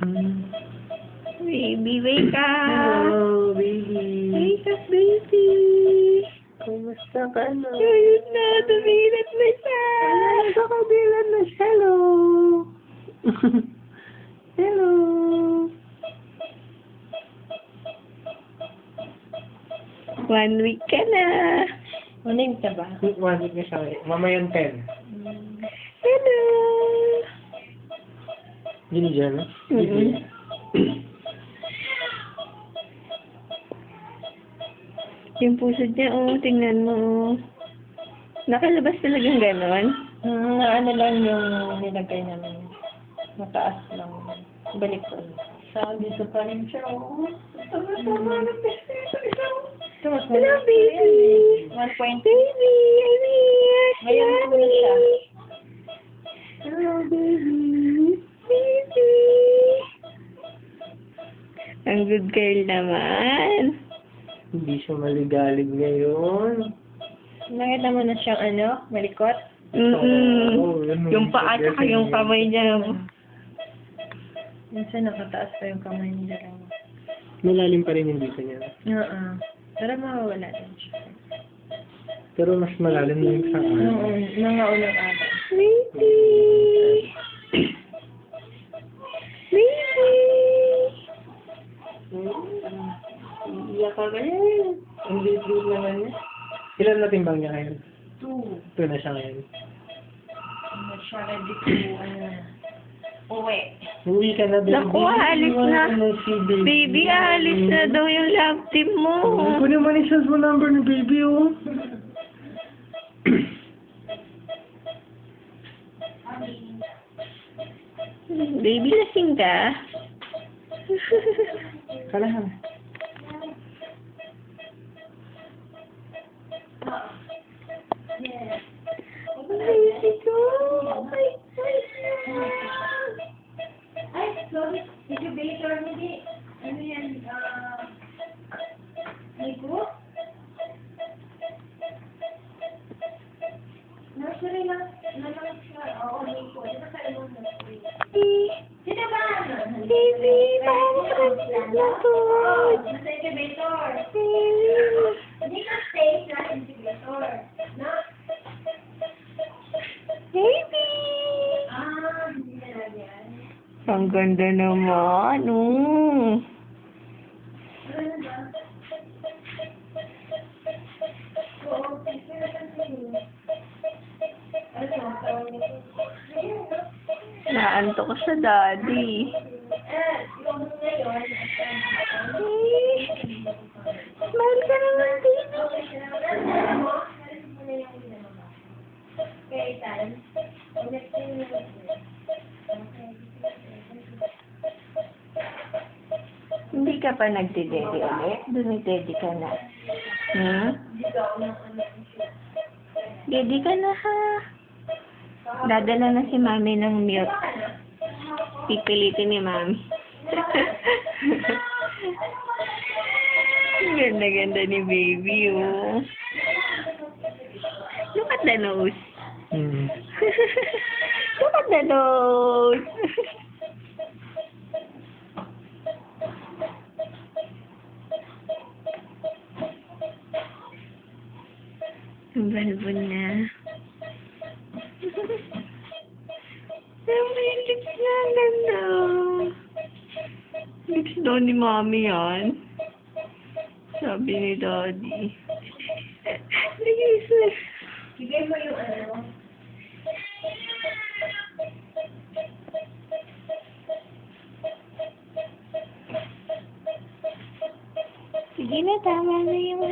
Baby, wake up! Hello, baby. Wake up, baby! Kumusta ka na? Ayun na, tumilat na siya! Nakabilan na siya. Hello. Hello. One week ka na! Maning ka ba? 1 week na siya. Mamayang 10. Hello! Gini dyan, no? Yung pusod niya, oh, tingnan mo, oh. Nakalabas talagang ganon. Ano lang yung nilagay namin. Mataas lang. Balik ko. Dito pa rin siya, oh. Tama na, Hello, hello, baby! 1.2. Baby, I miss Ngayon you. ko na siya. Hello, baby. Baby. Ang good girl naman. Hindi siya maligalig ngayon. Nakita mo na siyang malikot? Oo, yun, Yung paa at yung kamay niya. Minsan nakataas pa yung kamay niya lang. Malalim pa rin yung dito niya. Oo. Pero mawawala din siya. Pero mas malalim na yung sa Oo, mga unang araw. Baby. Baby. Iyak ka ngayon. Ang liit-liit naman niya. Ilan na timbang niya ngayon? 2 na siya ngayon. Hindi siya ready to, uwi. Uwi ka na, baby. Naku, alis na. Si baby. Baby, alis na daw yung love team mo. Kunin mo ni cellphone number ni baby, oh. Baby, lasing ka? Kalahan. Baby ko. Ay, sorry. Incubator, hindi. Ano yan? Nico? Nursery lang. Nalang siya. Oo, Nico. Dito sa ilong nursery. Sino ba? Baby, bakit ka naglagot? Nasa incubator. Baby. Hindi ka stage na incubator. No? Baby. Hindi na lang yan. Ang ganda naman, oh. Ano ba? Oo, pwede na lang sa'yo. Ano, tawag nito? Naantok ka sa daddy. Yung ngayon, Smile ka naman, baby. okay, time. Hindi ka pa nagdidedi ulit? Dumidedi ka na. Hmm? Dedi ka na, ha? Dadala na si mami ng milk. Pipilitin ni mami. Ganda-ganda ni baby, oh. Look at the nose. Look at the nose. Ang balbon na. May lips na ganda. Lips daw ni mami yan. Sabi ni daddy. Ligis na. Bigay mo yung ano. Sige na, tama na yung